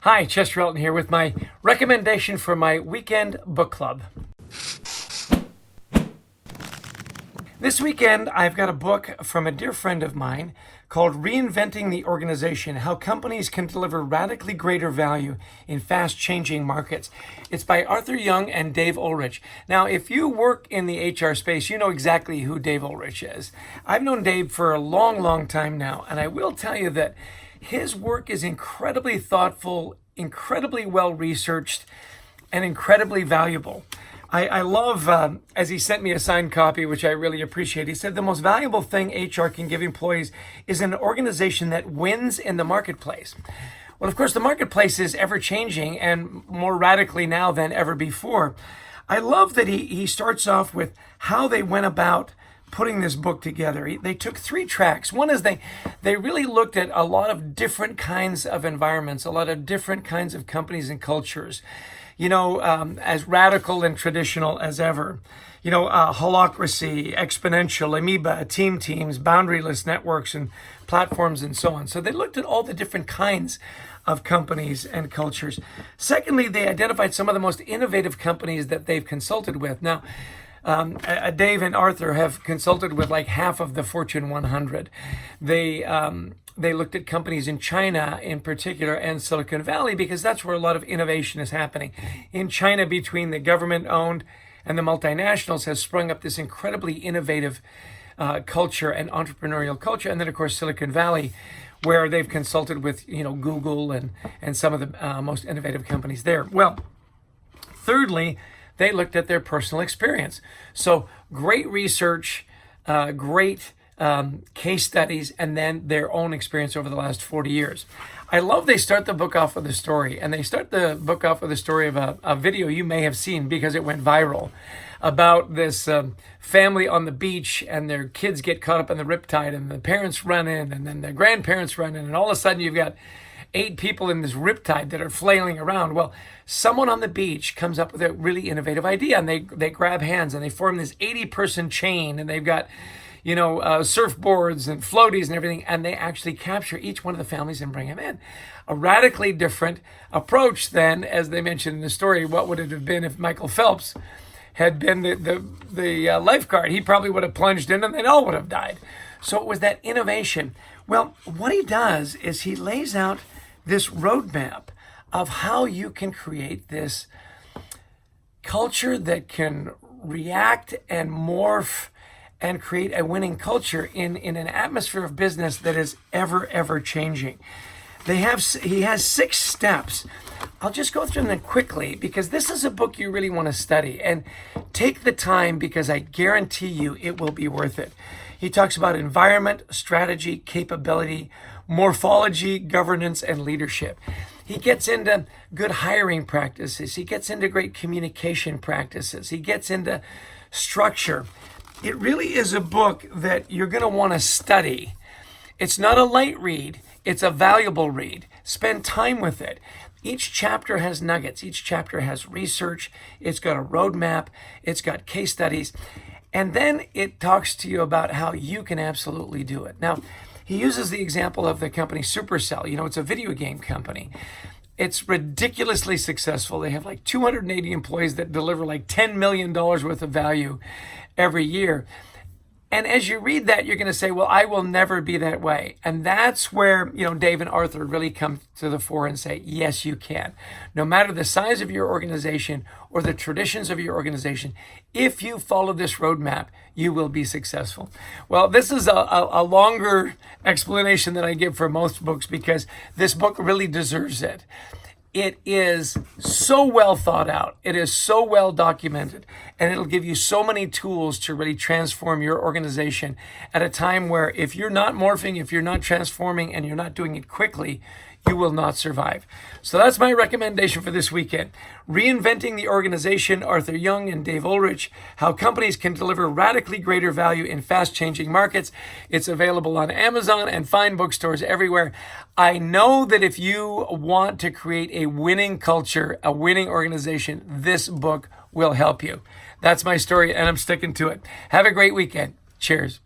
Hi, Chester Elton here with my recommendation for my weekend book club. This weekend, I've got a book from a dear friend of mine called Reinventing the Organization, How Companies Can Deliver Radically Greater Value in Fast-Changing Markets. It's by Arthur Yeung and Dave Ulrich. Now, if you work in the HR space, you know exactly who Dave Ulrich is. I've known Dave for a long, long time now, and I will tell you that his work is incredibly thoughtful, incredibly well-researched, and incredibly valuable. I love, as he sent me a signed copy, which I really appreciate, he said the most valuable thing HR can give employees is an organization that wins in the marketplace. Well, of course, the marketplace is ever-changing and more radically now than ever before. I love that he starts off with how they went about putting this book together. They took 3 tracks. One is they really looked at a lot of different kinds of environments, a lot of different kinds of companies and cultures, as radical and traditional as ever. Holacracy, exponential, amoeba, teams, boundaryless networks and platforms and so on. So they looked at all the different kinds of companies and cultures. Secondly, they identified some of the most innovative companies that they've consulted with. Now, Dave and Arthur have consulted with like half of the Fortune 100. They looked at companies in China in particular and Silicon Valley because that's where a lot of innovation is happening. In China, between the government-owned and the multinationals has sprung up this incredibly innovative culture and entrepreneurial culture. And then, of course, Silicon Valley, where they've consulted with, Google and some of the most innovative companies there. Well, thirdly, they looked at their personal experience. So great research, great case studies, and then their own experience over the last 40 years. I love they start the book off with a story, and they start the book off with a story of a video you may have seen because it went viral about this family on the beach, and their kids get caught up in the riptide, and the parents run in, and then the grandparents run in, and all of a sudden you've got 8 people in this riptide that are flailing around. Well, someone on the beach comes up with a really innovative idea, and they grab hands and they form this 80-person chain, and they've got surfboards and floaties and everything, and they actually capture each one of the families and bring them in. A radically different approach than, as they mentioned in the story, what would it have been if Michael Phelps had been the lifeguard? He probably would have plunged in and they all would have died. So it was that innovation. Well, what he does is he lays out this roadmap of how you can create this culture that can react and morph and create a winning culture in an atmosphere of business that is ever changing. He has 6 steps. I'll just go through them quickly because this is a book you really want to study, and take the time because I guarantee you it will be worth it. He talks about environment, strategy, capability, morphology, governance, and leadership. He gets into good hiring practices. He gets into great communication practices. He gets into structure. It really is a book that you're going to want to study. It's not a light read. It's a valuable read. Spend time with it. Each chapter has nuggets. Each chapter has research. It's got a roadmap. It's got case studies. And then it talks to you about how you can absolutely do it. Now, he uses the example of the company Supercell. It's a video game company. It's ridiculously successful. They have like 280 employees that deliver like $10 million worth of value every year. And as you read that, you're going to say, well, I will never be that way. And that's where, Dave and Arthur really come to the fore and say, yes, you can. No matter the size of your organization or the traditions of your organization, if you follow this roadmap, you will be successful. Well, this is a longer explanation than I give for most books because this book really deserves it. It is so well thought out. It is so well documented, and it'll give you so many tools to really transform your organization at a time where if you're not morphing, if you're not transforming, and you're not doing it quickly, you will not survive. So that's my recommendation for this weekend. Reinventing the Organization, Arthur Yeung and Dave Ulrich, How Companies Can Deliver Radically Greater Value in Fast-Changing Markets. It's available on Amazon and fine bookstores everywhere. I know that if you want to create a winning culture, a winning organization, this book will help you. That's my story, and I'm sticking to it. Have a great weekend. Cheers.